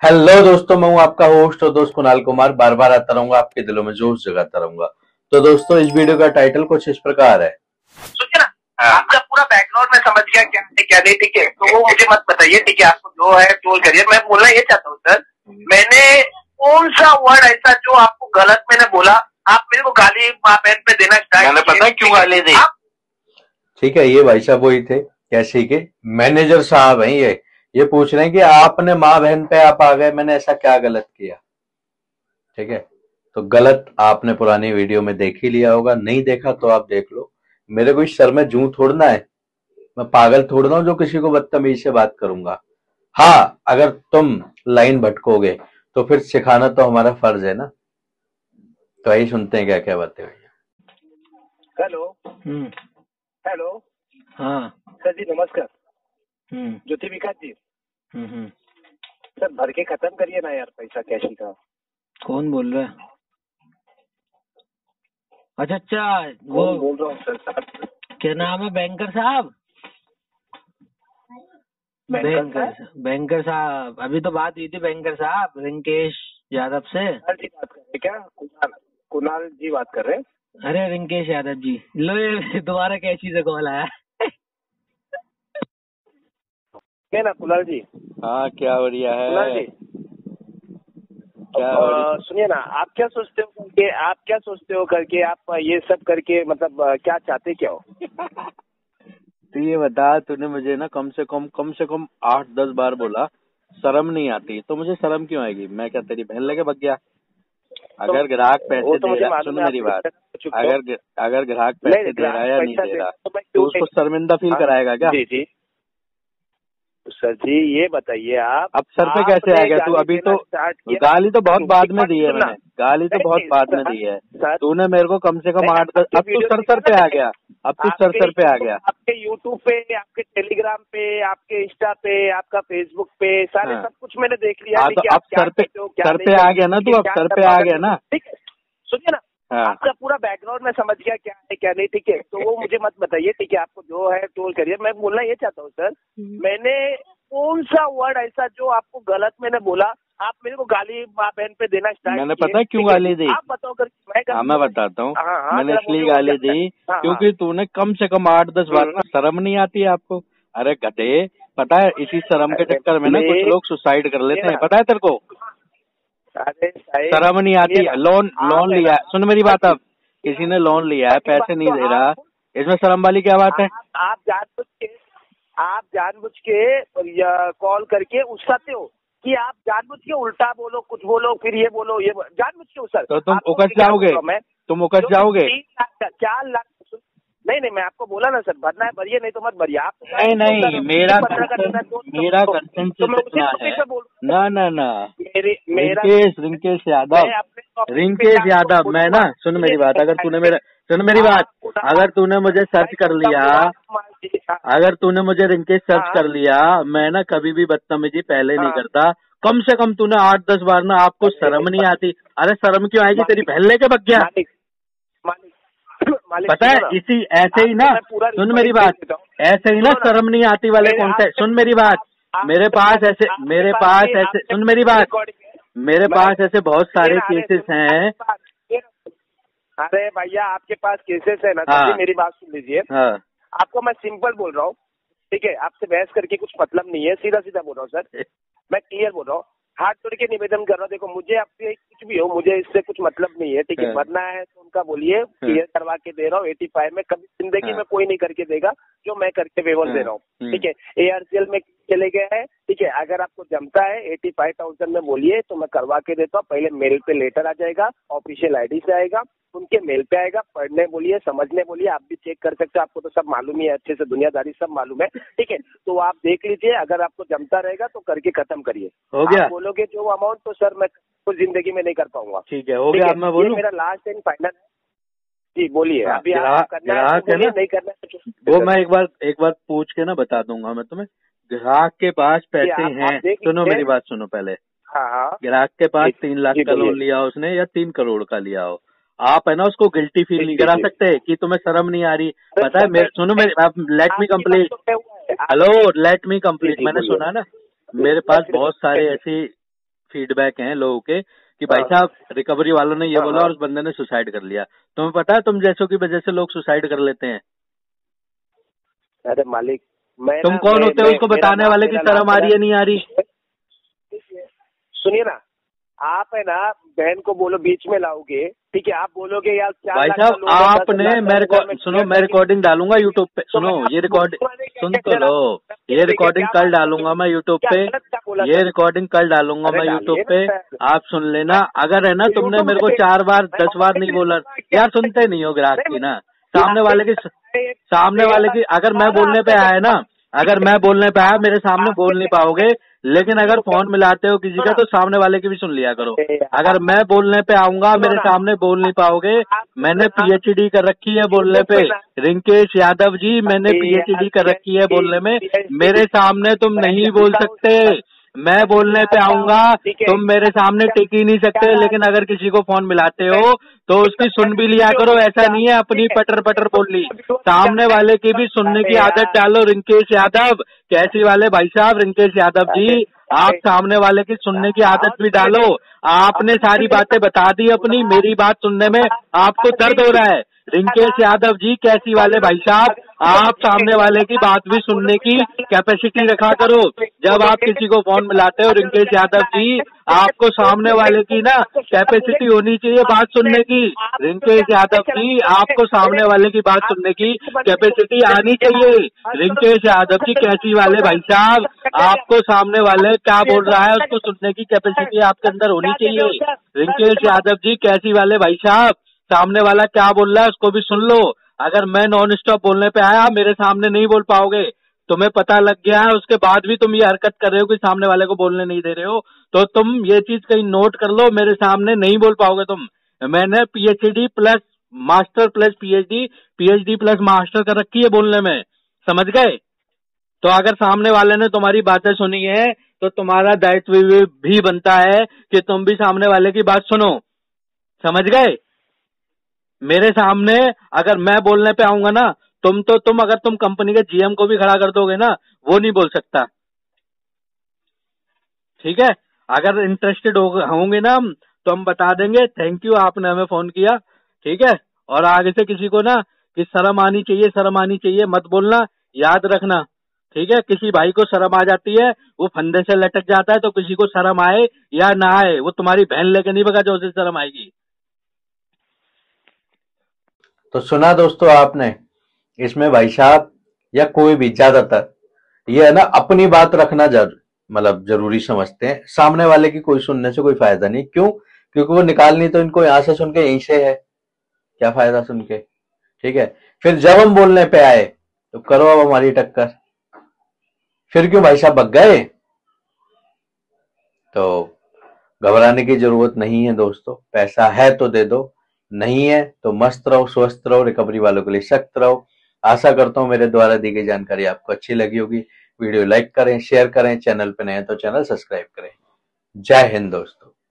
Hello दोस्तों, मैं हूं आपका होस्ट और दोस्त कुणाल कुमार। बार बार आता रहूंगा, आपके दिलों में जोश जगाता रहूंगा। तो दोस्तों, इस वीडियो का टाइटल कुछ इस प्रकार है। सोचिए ना, आपका पूरा बैकग्राउंड में समझ गया क्या है क्या नहीं, ठीक है। तो वो मुझे मत बताइए, ठीक है। आपको जो है ट्रोल करिए। मैं बोलना ये चाहता हूँ सर, मैंने कौन सा वर्ड ऐसा जो आपको गलत मैंने बोला, आप मेरे को गाली माँ बहन पे देना स्टार्ट। मैंने पता है क्यों गाली दी। ठीक है, ये भाई साहब वही थे कैसे के मैनेजर साहब हैं। ये पूछ रहे हैं कि आपने माँ बहन पे आप आ गए, मैंने ऐसा क्या गलत किया। ठीक है, तो गलत आपने पुरानी वीडियो में देख ही लिया होगा। नहीं देखा तो आप देख लो। मेरे को इस सर में जूं थोड़ना है, मैं पागल थोड़ना हूं जो किसी को बदतमीज से बात करूंगा। हाँ, अगर तुम लाइन भटकोगे तो फिर सिखाना तो हमारा फर्ज है ना। तो यही सुनते हैं क्या क्या बातें हुई। हेलो। हेलो। हाँ। सर जी नमस्कार। ज्योति विकास जी। सर भर के खत्म करिए ना यार, पैसा कैशी का। कौन बोल रहा है? अच्छा वो बोल रहा हूँ सर साहब। क्या नाम है? बैंकर साहब। बैंकर साहब अभी तो बात हुई थी बैंकर साहब रिंकेश यादव से। जी बात कर रहे क्या? कुणाल जी बात कर रहे हैं? अरे रिंकेश यादव जी, लो ये दोबारा कैसी से कॉल आया। क्या ना कुणाल जी? हाँ, क्या बढ़िया है कुणाल जी क्या सुनिए ना, आप क्या सोचते हो करके आप ये सब करके, मतलब क्या चाहते क्या हो? तो ये बता, तूने मुझे ना कम से कम 8-10 बार बोला शर्म नहीं आती, तो मुझे शर्म क्यों आएगी? मैं क्या तेरी बहन लेके भग गया? अगर ग्राहक पैसे दे रहा, सुन मेरी बात, अगर ग्राहक पैसे दे रहा या नहीं दे रहा तो उसको शर्मिंदा फील कराएगा क्या? जी जी सर जी, ये बताइए आप अब सर पे कैसे आ गया तू? अभी तो गाली तो बहुत बाद में दी है मैंने, गाली तो बहुत बाद में दी है। तूने मेरे को कम से कम 8-10, अब तू सर पे आ गया, अब तू सर पे आ गया। आपके यूट्यूब पे, आपके टेलीग्राम पे, आपके इंस्टा पे, आपका फेसबुक पे, सारे सब कुछ मैंने देख लिया। हाँ, तो अब सर पे आ गया ना तू, अब सर पे आ गया ना। ठीक है, सुनिए ना, आपका पूरा बैकग्राउंड में समझ गया क्या है क्या नहीं, ठीक है। तो वो मुझे मत बताइए, ठीक है। आपको जो है ट्रोल करिए। मैं बोलना ये चाहता हूँ सर, मैंने कौन सा वर्ड ऐसा जो आपको गलत मैंने बोला, आप मेरे को गाली माँ बहन पे देना स्टार्ट। मैंने पता है क्यों गाली दी? आप बताओ कर। मैं बताता हूँ। मैंने इसलिए गाली दी क्योंकि तूने कम से कम 8-10 बार ना, शर्म नहीं आती है आपको? अरे गधे, पता है इसी शर्म के चक्कर में ना कुछ लोग सुसाइड कर लेते हैं, पता है तेरे को? शर्म नहीं आती है। लोन लिया, सुन मेरी बात, अब किसी ने लोन लिया है, पैसे नहीं दे रहा, इसमें शर्म वाली क्या बात है? आप जानबूझ के कॉल करके उकसाते हो कि आप जानबूझ के उल्टा बोलो, कुछ बोलो, फिर ये बोलो, ये जानबूझ के सर। तो तुम उकस जाओगे? तुम उकस जाओगे? 4 लाख। नहीं, मैं आपको बोला ना सर, भरना है भरिए, नहीं तो मत भरिए। आप नहीं, मेरा कंसेंट से कितना है ना। रिंकेश यादव, मैं ना, सुन मेरी बात, अगर तूने मुझे सर्च कर लिया, अगर तूने मुझे रिंकेश सर्च कर लिया, मैं ना कभी भी बदतमीजी पहले नहीं करता। कम से कम तूने 8-10 बार ना, आपको शर्म नहीं आती? अरे शर्म क्यों आएगी? तेरी बहन लेके भग गया। पता है इसी ऐसे ही ना, सुन मेरी बात, ऐसे ही ना शर्म नहीं आती वाले कौन से? सुन मेरी बात, मेरे पास ऐसे सुन मेरी बात, मेरे पास ऐसे बहुत सारे केसेस हैं। अरे भैया, आपके पास केसेस है ना? हाँ, मेरी बात सुन लीजिए। हाँ, आपको मैं सिंपल बोल रहा हूँ, ठीक है। आपसे बहस करके कुछ मतलब नहीं है, सीधा सीधा बोल रहा हूँ सर, मैं क्लियर बोल रहा हूँ। हाथ जोड़ के निवेदन कर रहा हूँ, देखो मुझे आपसे कुछ भी हो, मुझे इससे कुछ मतलब नहीं है, ठीक है। मरना है तो उनका बोलिए, क्लियर करवा के दे रहा हूँ। 85 में कभी जिंदगी में कोई नहीं करके देगा जो मैं करके वेवर दे रहा हूँ, ठीक है। ARCL में चले गए हैं, ठीक है। अगर आपको जमता है 85,000 में बोलिए तो मैं करवा के देता हूँ। पहले मेल पे लेटर आ जाएगा, ऑफिशियल ID से आएगा, उनके मेल पे आएगा। पढ़ने बोलिए, समझने बोलिए, आप भी चेक कर सकते हो, आपको तो सब मालूम ही है अच्छे से, दुनियादारी सब मालूम है, ठीक है। तो आप देख लीजिए, अगर आपको जमता रहेगा तो करके खत्म करिए। हो गया? आप बोलोगे जो अमाउंट, तो सर मैं कुछ जिंदगी में नहीं कर पाऊंगा। ठीक है, हो गया। अब मैं बोलूं? मेरा लास्ट एंड फाइनल है जी, बोलिए। अभी ग्राहक है ना, नहीं करना वो मैं एक बार पूछ के ना बता दूंगा मैं तुम्हें। ग्राहक के पास पैसे हैं, सुनो मेरी बात सुनो पहले। हाँ, ग्राहक के पास 3 लाख का लोन लिया उसने या 3 करोड़ का लिया हो, आप है ना उसको गिल्टी फील नहीं करा सकते कि तुम्हें शर्म नहीं आ रही। पता है, सुनो मेरी, let me complete. Hello, let me complete. मैंने सुना ना, मेरे पास बहुत सारे ऐसी फीडबैक हैं लोगों के कि भाई साहब रिकवरी वालों ने ये बोला और उस बंदे ने सुसाइड कर लिया। तुम्हें पता है तुम जैसों की वजह से लोग सुसाइड कर लेते हैं। अरे मालिक, तुम कौन होते हो उसको बताने वाले की शर्म आ रही है नहीं आ रही? सुनिए ना, आप है ना बहन को बोलो बीच में लाओगे, ठीक है, आप बोलोगे यार भाई साहब आपने मैं रिकॉर्डिंग डालूंगा यूट्यूब पे। सुनो ये रिकॉर्डिंग सुन तो लो, ये रिकॉर्डिंग कल डालूंगा मैं यूट्यूब पे, ये रिकॉर्डिंग कल डालूंगा मैं यूट्यूब पे, आप सुन लेना। अगर है ना तुमने मेरे को 4 बार 10 बार नहीं बोला यार, सुनते नहीं हो ग्राहक की ना, सामने वाले की अगर मैं बोलने पे आया ना, अगर मैं बोलने पे आया मेरे सामने बोल नहीं पाओगे, लेकिन अगर फोन मिलाते हो किसी का तो सामने वाले की भी सुन लिया करो। अगर मैं बोलने पे आऊंगा मेरे सामने बोल नहीं पाओगे। मैंने पीएचडी कर रखी है बोलने पे, रिंकेश यादव जी मैंने पीएचडी कर रखी है बोलने में, मेरे सामने तुम नहीं बोल सकते। मैं बोलने पे आऊंगा तुम मेरे सामने टिक ही नहीं सकते, लेकिन अगर किसी को फोन मिलाते हो तो उसकी सुन भी लिया करो। ऐसा नहीं है अपनी पटर पटर बोल ली, सामने वाले की भी सुनने की आदत डालो। रिंकेश यादव कैसी वाले भाई साहब, रिंकेश यादव जी आप सामने वाले की सुनने की आदत भी डालो। आपने सारी बातें बता दी अपनी, मेरी बात सुनने में आपको दर्द हो रहा है। रिंकेश यादव जी कैसी वाले भाई साहब, आप सामने वाले की बात भी सुनने की कैपेसिटी रखा करो। जब आप किसी को फोन मिलाते हो रिंकेश यादव जी, आपको सामने वाले की ना कैपेसिटी होनी चाहिए बात सुनने की। रिंकेश यादव जी आपको सामने वाले की बात सुनने की कैपेसिटी आनी चाहिए। रिंकेश यादव जी कैसी वाले भाई साहब, आपको सामने वाले क्या बोल रहा है उसको सुनने की कैपेसिटी आपके अंदर होनी चाहिए। रिंकेश यादव जी कैसी वाले भाई साहब, सामने वाला क्या बोल रहा है उसको भी सुन लो। अगर मैं नॉन स्टॉप बोलने पे आया मेरे सामने नहीं बोल पाओगे, तुम्हें पता लग गया है, उसके बाद भी तुम ये हरकत कर रहे हो कि सामने वाले को बोलने नहीं दे रहे हो, तो तुम ये चीज कहीं नोट कर लो, मेरे सामने नहीं बोल पाओगे तुम। मैंने PhD plus master plus PhD, PhD plus master कर रखी है बोलने में, समझ गए? तो अगर सामने वाले ने तुम्हारी बातें सुनी है तो तुम्हारा दायित्व भी बनता है कि तुम भी सामने वाले की बात सुनो, समझ गए? मेरे सामने अगर मैं बोलने पे आऊंगा ना, तुम अगर तुम कंपनी के जीएम को भी खड़ा कर दोगे ना, वो नहीं बोल सकता, ठीक है? अगर इंटरेस्टेड होंगे ना हम तो हम बता देंगे थैंक यू आपने हमें फोन किया, ठीक है? और आगे से किसी को ना कि शर्म आनी चाहिए, शर्म आनी चाहिए मत बोलना, याद रखना, ठीक है? किसी भाई को शर्म आ जाती है वो फंदे से लटक जाता है, तो किसी को शर्म आए या ना आए वो तुम्हारी बहन लेके नहीं भगा जो उसे शर्म आएगी। तो सुना दोस्तों आपने, इसमें भाई साहब या कोई भी ज्यादातर ये है ना अपनी बात रखना मतलब जरूरी समझते हैं, सामने वाले की कोई सुनने से कोई फायदा नहीं। क्यों? क्योंकि वो निकालनी तो इनको यहां से सुन के यहीं से है, क्या फायदा सुन के, ठीक है? फिर जब हम बोलने पे आए तो करो अब हमारी टक्कर, फिर क्यों भाई साहब भग गए? तो घबराने की जरूरत नहीं है दोस्तों, पैसा है तो दे दो, नहीं है तो मस्त रहो, स्वस्थ रहो, रिकवरी वालों के लिए सख्त रहो। आशा करता हूं मेरे द्वारा दी गई जानकारी आपको अच्छी लगी होगी। वीडियो लाइक करें, शेयर करें, चैनल पे नए हैं तो चैनल सब्सक्राइब करें। जय हिंद दोस्तों।